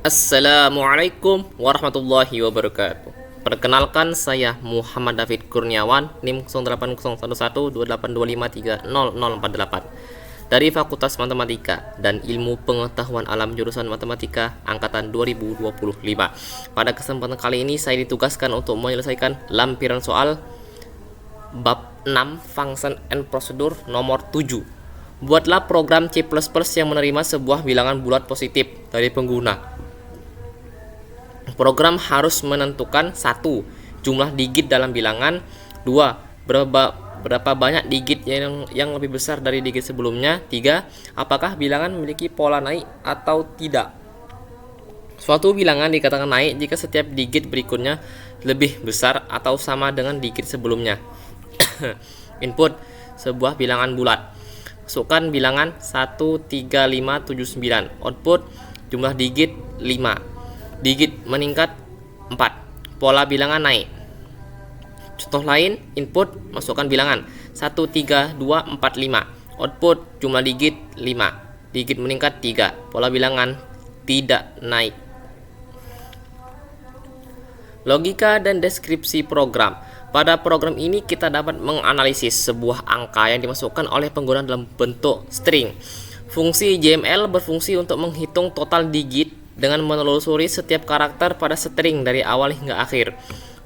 Assalamualaikum warahmatullahi wabarakatuh. Perkenalkan, saya Muhammad David Kurniawan, NIM 08011282530048 dari Fakultas Matematika dan Ilmu Pengetahuan Alam jurusan Matematika angkatan 2025. Pada kesempatan kali ini saya ditugaskan untuk menyelesaikan lampiran soal bab 6 Function and Procedure nomor 7. Buatlah program C++ yang menerima sebuah bilangan bulat positif dari pengguna. Program harus menentukan 1. Jumlah digit dalam bilangan. 2. Berapa banyak digit yang lebih besar dari digit sebelumnya. 3. Apakah bilangan memiliki pola naik atau tidak. Suatu bilangan dikatakan naik jika setiap digit berikutnya lebih besar atau sama dengan digit sebelumnya. Input sebuah bilangan bulat. Masukkan bilangan 13579. Output jumlah digit 5. Digit meningkat 4. Pola bilangan naik. Contoh lain, input masukkan bilangan 13245. Output jumlah digit 5. Digit meningkat 3. Pola bilangan tidak naik. Logika dan deskripsi program. Pada program ini kita dapat menganalisis sebuah angka yang dimasukkan oleh pengguna dalam bentuk string. Fungsi JML berfungsi untuk menghitung total digit dengan menelusuri setiap karakter pada string dari awal hingga akhir.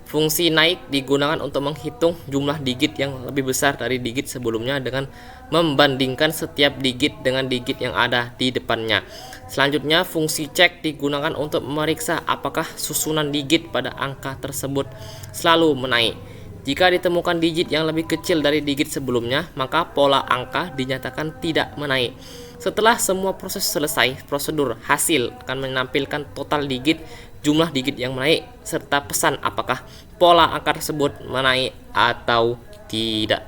Fungsi naik digunakan untuk menghitung jumlah digit yang lebih besar dari digit sebelumnya dengan membandingkan setiap digit dengan digit yang ada di depannya. Selanjutnya, fungsi cek digunakan untuk memeriksa apakah susunan digit pada angka tersebut selalu menaik. Jika ditemukan digit yang lebih kecil dari digit sebelumnya, maka pola angka dinyatakan tidak menaik. Setelah semua proses selesai, prosedur hasil akan menampilkan total digit, jumlah digit yang menaik, serta pesan apakah pola angka tersebut menaik atau tidak.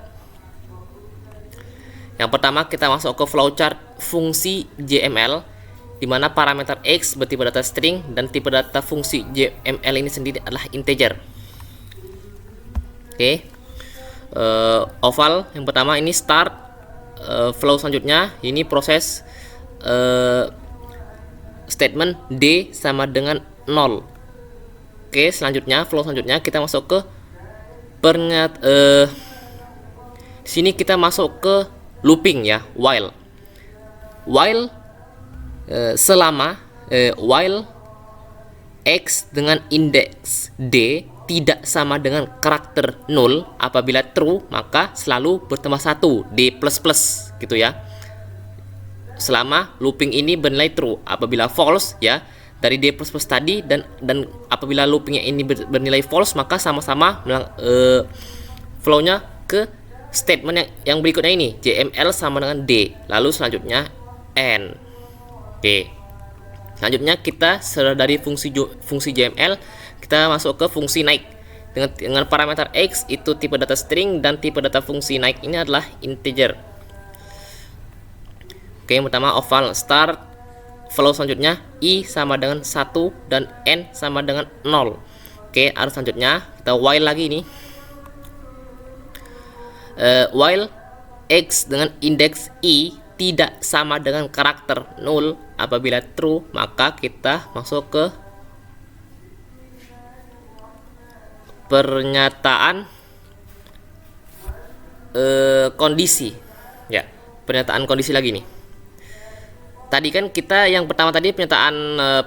Yang pertama, kita masuk ke flowchart fungsi JML, di mana parameter X bertipe data string dan tipe data fungsi JML ini sendiri adalah integer. Oke. Oval yang pertama ini start. Flow selanjutnya ini proses statement D sama dengan 0. Oke, selanjutnya flow selanjutnya kita masuk ke sini kita masuk ke looping ya, while selama while X dengan indeks D tidak sama dengan karakter 0, apabila true maka selalu bertambah 1 D++ gitu ya. Selama looping ini bernilai true, apabila false ya dari D++ tadi dan apabila loopingnya ini bernilai false maka sama-sama flownya ke statement yang berikutnya ini, JML sama dengan D, lalu selanjutnya N. Oke. Selanjutnya kita setelah dari fungsi JML kita masuk ke fungsi naik dengan parameter X itu tipe data string dan tipe data fungsi naik ini adalah integer. Oke, yang pertama oval start, flow selanjutnya I sama dengan 1 dan N sama dengan 0. Oke, arus selanjutnya kita while lagi ini. While X dengan indeks I tidak sama dengan karakter 0, apabila true maka kita masuk ke pernyataan kondisi ya, pernyataan kondisi lagi nih. Tadi kan kita yang pertama tadi pernyataan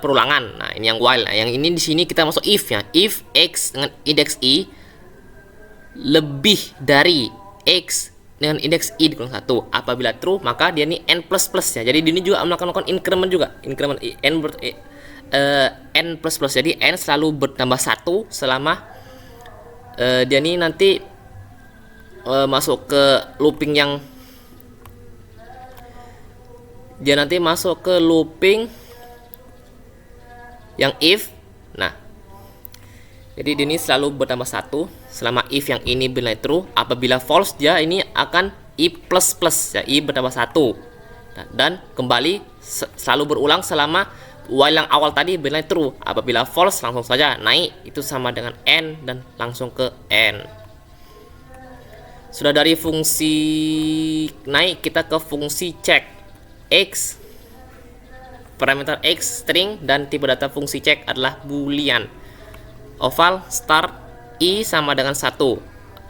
perulangan. Nah, ini yang while. Nah, yang ini di sini kita masuk if ya. If X dengan indeks I lebih dari X dengan indeks I dikurang 1, apabila true maka dia ini N++ ya. Jadi ini juga melakukan increment juga. Increment N++. Jadi N selalu bertambah 1 selama dia ini nanti masuk ke looping yang if. Nah, jadi ini selalu bertambah 1 selama if yang ini bernilai true. Apabila false dia ini akan I++ ya, I bertambah 1. Nah, dan kembali selalu berulang selama while yang awal tadi bernilai true. Apabila false langsung saja naik itu sama dengan N dan langsung ke N. Sudah dari fungsi naik kita ke fungsi cek X parameter X string dan tipe data fungsi cek adalah boolean. Oval start I sama dengan 1.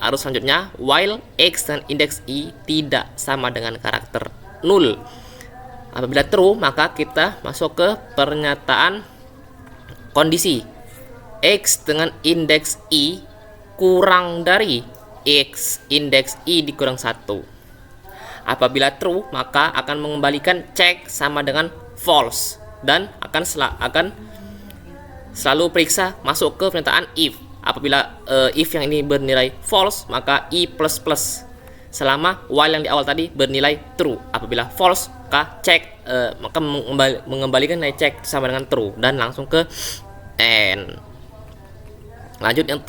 Arus selanjutnya while X dan indeks I tidak sama dengan karakter 0. Apabila true, maka kita masuk ke pernyataan kondisi. X dengan indeks I kurang dari X indeks I dikurang 1. Apabila true, maka akan mengembalikan cek sama dengan false dan akan selalu periksa masuk ke pernyataan if. Apabila if yang ini bernilai false, maka I++. Selama while yang di awal tadi bernilai true. Apabila false, maka cek maka mengembalikan nilai cek sama dengan true dan langsung ke end. Lanjut yang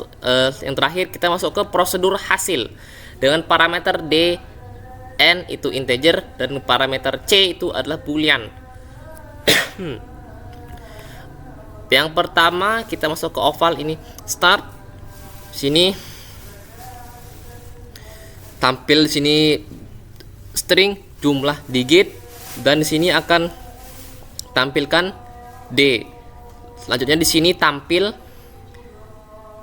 terakhir, kita masuk ke prosedur hasil dengan parameter D n itu integer dan parameter C itu adalah boolean. Yang pertama kita masuk ke oval ini start. Sini tampil di sini string jumlah digit dan di sini akan tampilkan D. Selanjutnya di sini tampil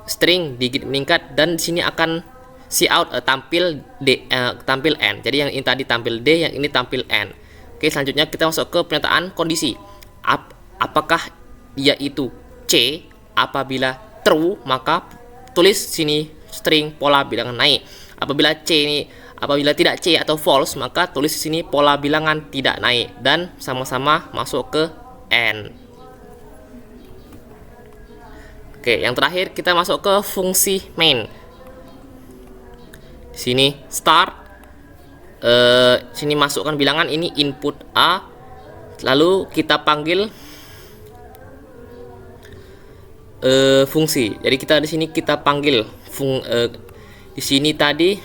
string digit meningkat dan di sini akan cout tampil D, tampil N. Jadi yang ini tadi tampil D, yang ini tampil N. Oke, selanjutnya kita masuk ke pernyataan kondisi. Apakah dia itu C? Apabila true, maka tulis sini string pola bilangan naik. Apabila tidak C atau false, maka tulis di sini pola bilangan tidak naik dan sama-sama masuk ke N. Oke, yang terakhir kita masuk ke fungsi main. Sini start, sini masukkan bilangan, ini input A, lalu kita panggil fungsi. Jadi kita di sini kita panggil di sini tadi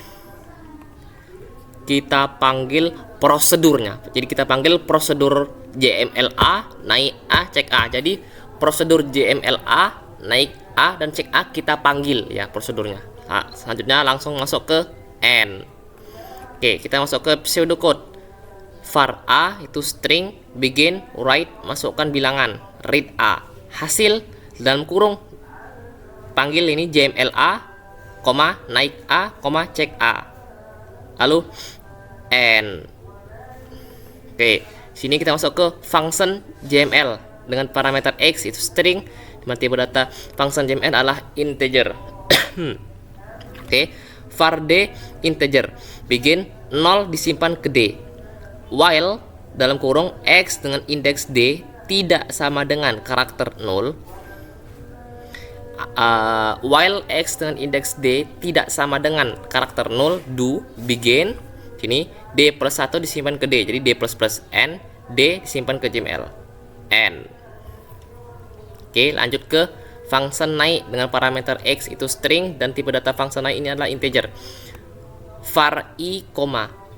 kita panggil prosedurnya. Jadi kita panggil prosedur JMLA naik A cek A. Jadi prosedur JMLA naik A dan cek A kita panggil ya prosedurnya. Nah, selanjutnya langsung masuk ke N. Oke, kita masuk ke pseudocode. Var A itu string, begin, write, masukkan bilangan, read A. Hasil dalam kurung panggil ini JMLA, naik A, cek A. Lalu N. Oke, sini kita masuk ke function JML dengan parameter X itu string, dimana tipe data function JML adalah integer. Oke, var D integer, begin 0 disimpan ke D, while dalam kurung X dengan indeks D tidak sama dengan karakter 0. While X dengan indeks D tidak sama dengan karakter 0, do begin sini D plus 1 disimpan ke D, jadi D plus N, D disimpan ke JML N. Oke, lanjut ke function naik dengan parameter X itu string dan tipe data function naik ini adalah integer. Var I,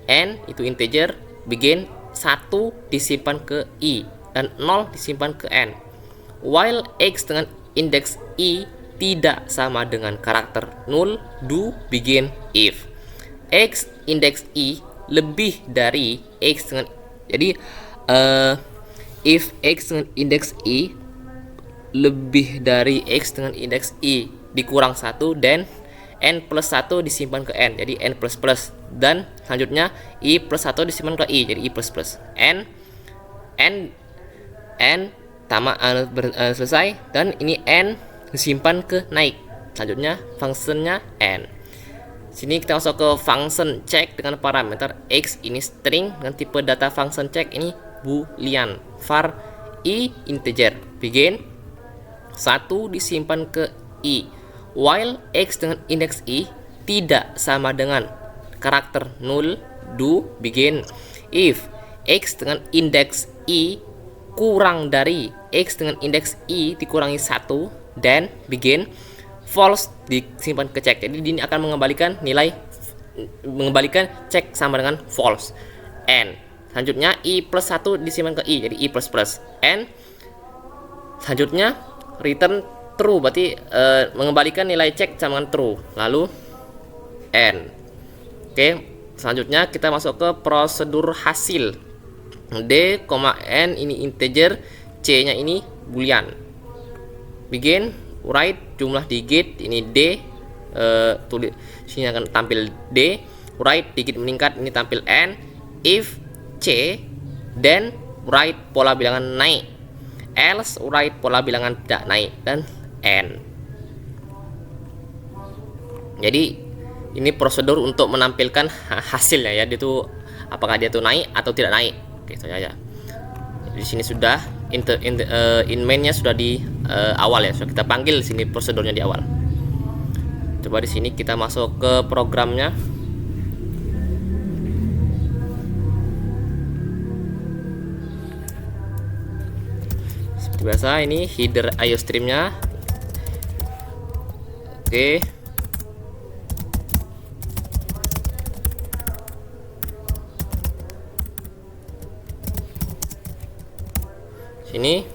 N itu integer, begin 1 disimpan ke I dan 0 disimpan ke N. While X dengan indeks I tidak sama dengan karakter 0, do begin if X indeks I lebih dari X dengan, jadi if X dengan indeks I lebih dari X dengan indeks I dikurang 1 dan N plus 1 disimpan ke N, jadi N plus plus, dan selanjutnya I plus 1 disimpan ke I, jadi I plus plus. N tamat selesai, dan ini N disimpan ke naik. Selanjutnya fungsinya N. Sini kita masuk ke function check dengan parameter X ini string dengan tipe data function check ini boolean. Var I integer, begin 1 disimpan ke I, while X dengan indeks I tidak sama dengan karakter 0, do begin if X dengan indeks I kurang dari X dengan indeks I dikurangi 1 dan begin false disimpan ke cek. Jadi ini akan mengembalikan cek sama dengan false. N. Selanjutnya I plus 1 disimpan ke I, jadi I plus plus. N. Selanjutnya return true, berarti mengembalikan nilai cek sama dengan true. Lalu N. Oke, selanjutnya kita masuk ke prosedur hasil. D, n ini integer, C nya ini boolean. Begin, write jumlah digit, ini D, tulis sini akan tampil D, write digit meningkat, ini tampil N, if C, then write pola bilangan naik, else write pola bilangan tidak naik, dan N. Jadi ini prosedur untuk menampilkan hasilnya ya, dia tuh apakah dia tuh naik atau tidak naik. Oke, itu aja. Di sini sudah in main-nya sudah di awal ya, sudah kita panggil sini prosedurnya di awal. Coba di sini kita masuk ke programnya. Seperti biasa ini header IOStream-nya. Oke. Sini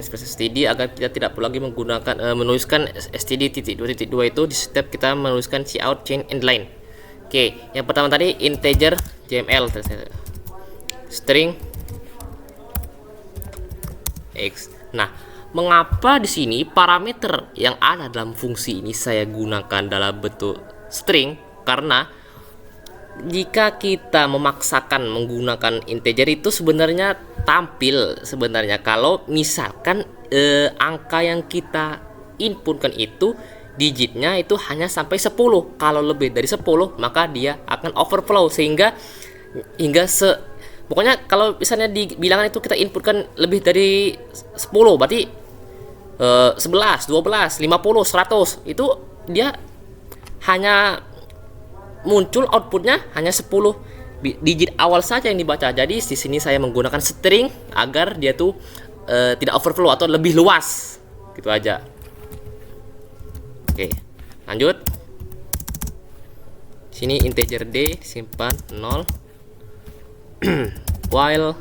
std agar kita tidak perlu lagi menggunakan menuliskan std.2.2 itu di setiap kita menuliskan cout chain endline. Oke, yang pertama tadi integer JML string x. Nah, mengapa di sini parameter yang ada dalam fungsi ini saya gunakan dalam bentuk string? Karena jika kita memaksakan menggunakan integer itu sebenarnya tampil kalau misalkan angka yang kita inputkan itu digitnya itu hanya sampai 10. Kalau lebih dari 10 maka dia akan overflow sehingga pokoknya kalau misalnya di bilangan itu kita inputkan lebih dari 10 berarti 11, 12, 50, 100 itu dia hanya muncul outputnya hanya 10 digit awal saja yang dibaca. Jadi di sini saya menggunakan string agar dia tuh tidak overflow atau lebih luas. Gitu aja. Oke, lanjut. Sini integer D simpan 0 while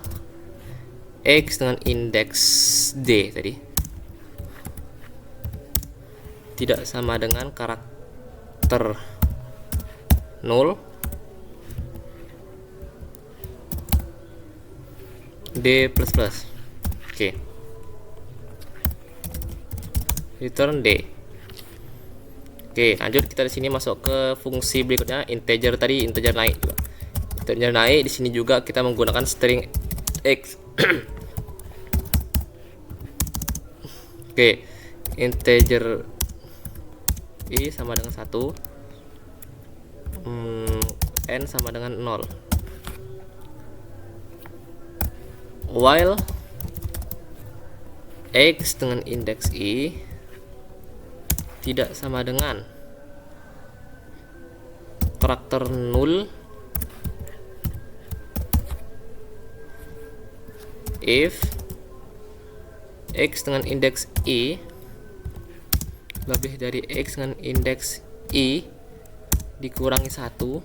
x dengan indeks D tadi tidak sama dengan karakter 0 D++. Oke. Return D. Oke, lanjut kita di sini masuk ke fungsi berikutnya, integer tadi, integer naik juga. Integer naik di sini juga kita menggunakan string x. Oke, integer i sama dengan 1, n sama dengan 0. While x dengan indeks i tidak sama dengan karakter 0 if x dengan indeks i lebih dari x dengan indeks i dikurangi 1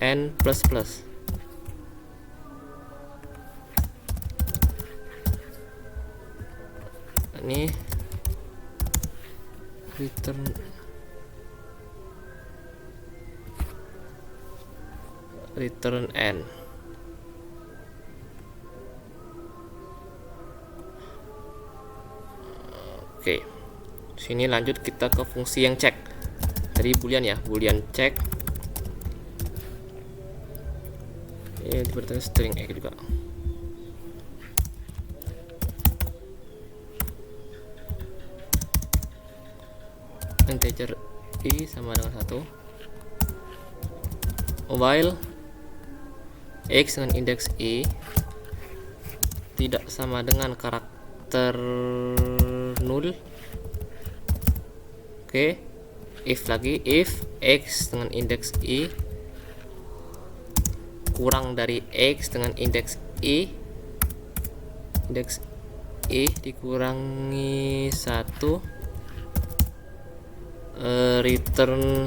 n plus plus. Ini return n. Oke, sini lanjut kita ke fungsi yang cek dari boolean ya, boolean cek. Ini berarti string x juga. Integer i sama dengan 1 while x dengan indeks i tidak sama dengan karakter 0. Oke, if lagi, if x dengan indeks i kurang dari x dengan indeks i dikurangi 1 return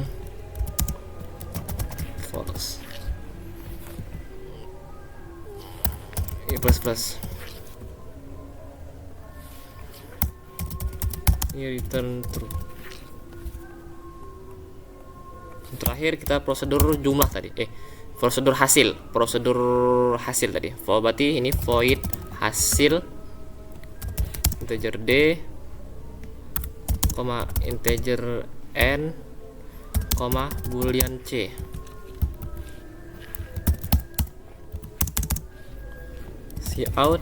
false. Plus ini return true. Terakhir kita prosedur jumlah tadi prosedur hasil tadi. Berarti ini void hasil integer d, integer n, boolean c. Cout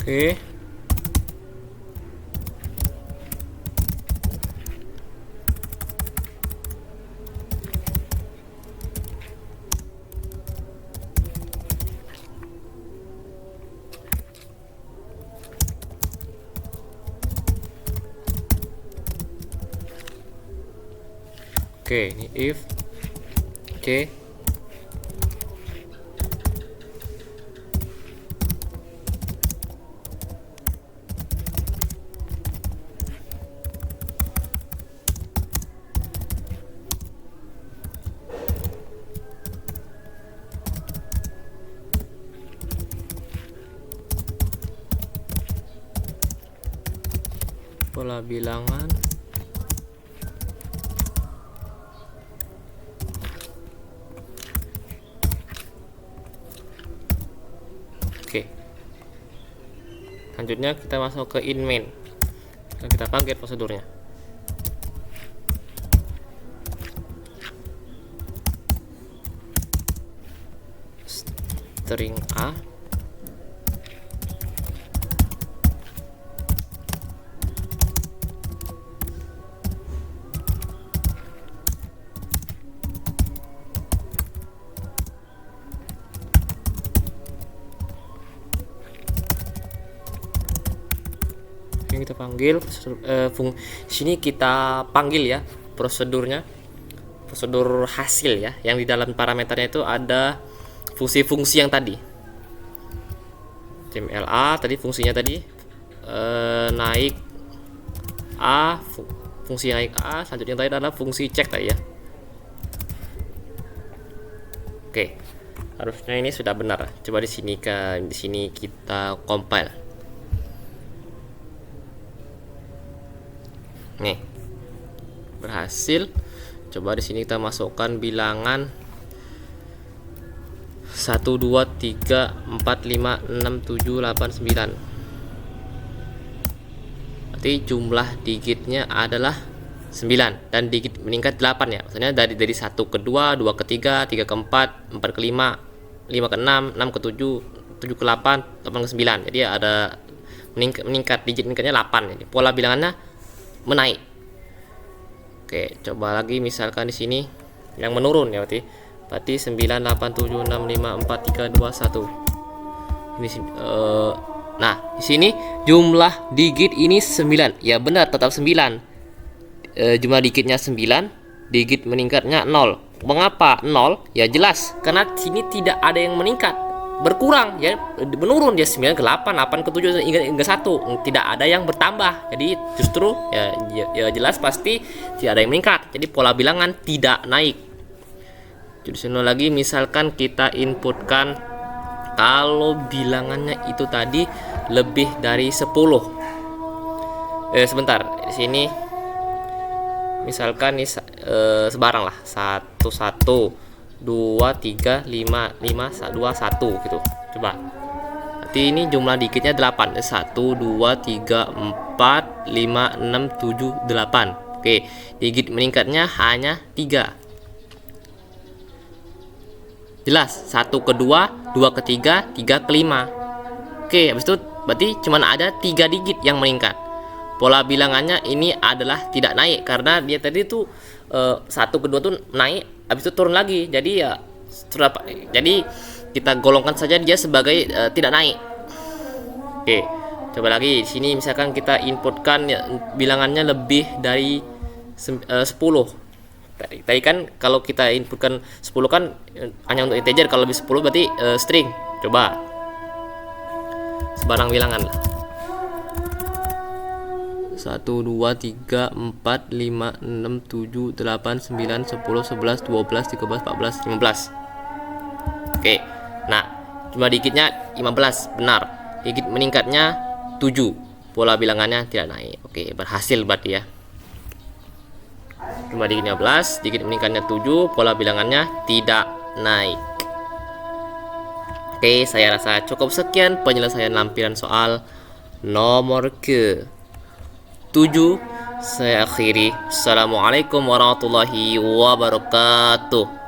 Oke. Oke, ini if c pola bilangan oke. Selanjutnya kita masuk ke in main dan kita panggil prosedurnya. String a yang kita panggil sini kita panggil ya prosedur hasil ya, yang di dalam parameternya itu ada fungsi-fungsi yang tadi CMLA tadi fungsinya tadi naik A, fungsi naik A. Selanjutnya tadi adalah fungsi cek tadi ya. Oke, harusnya ini sudah benar. Coba di sini kita compile. Nih, berhasil. Coba di sini kita masukkan bilangan 1 2 3 4 5 6 7 8 9. Berarti jumlah digitnya adalah 9 dan digit meningkat 8 ya. Maksudnya dari 1 ke 2, 2 ke 3, 3 ke 4, 4 ke 5, 5 ke 6, 6 ke 7, 7 ke 8, 8 ke 9. Jadi ada meningkat digit meningkatnya 8. Jadi pola bilangannya menaik. Oke, coba lagi misalkan di sini yang menurun ya, berarti 9 8 7 6 5 4 3 2 1. Ini nah, di sini jumlah digit ini 9. Ya benar, tetap 9. Jumlah digitnya 9, digit meningkatnya 0. Mengapa 0? Ya jelas, karena sini tidak ada yang meningkat. Berkurang ya, menurun dia 9 ke 8, 8 ke 7 hingga 1. Tidak ada yang bertambah. Jadi justru ya jelas pasti tidak ada yang meningkat. Jadi pola bilangan tidak naik. Jadi sini lagi misalkan kita inputkan kalau bilangannya itu tadi lebih dari 10. Sebentar, di sini misalkan nih sebarang lah 1 1 2 3 5 5 2 1 gitu. Coba. Berarti ini jumlah digitnya 8. 1 2 3 4 5 6 7 8. Oke, digit meningkatnya hanya 3. Jelas, 1 ke 2, 2 ke 3, 3 ke 5. Oke, habis itu berarti cuma ada 3 digit yang meningkat. Pola bilangannya ini adalah tidak naik karena dia tadi tuh 1 ke 2 tuh naik, habis itu turun lagi. Jadi ya jadi kita golongkan saja dia sebagai tidak naik. Oke, coba lagi di sini misalkan kita inputkan ya, bilangannya lebih dari 10. Tadi kan kalau kita inputkan 10 kan hanya untuk integer, kalau lebih 10 berarti string. Coba sebarang bilangan lah. 1, 2, 3, 4, 5, 6, 7, 8, 9, 10, 11, 12, 13, 14, 15. Oke, nah jumlah digitnya 15, benar. Digit meningkatnya 7, pola bilangannya tidak naik. Oke, berhasil berarti ya. Jumlah digitnya 15, digit meningkatnya 7, pola bilangannya tidak naik. Oke, saya rasa cukup sekian penyelesaian lampiran soal nomor ke-7. Saya akhiri. Assalamualaikum warahmatullahi wabarakatuh.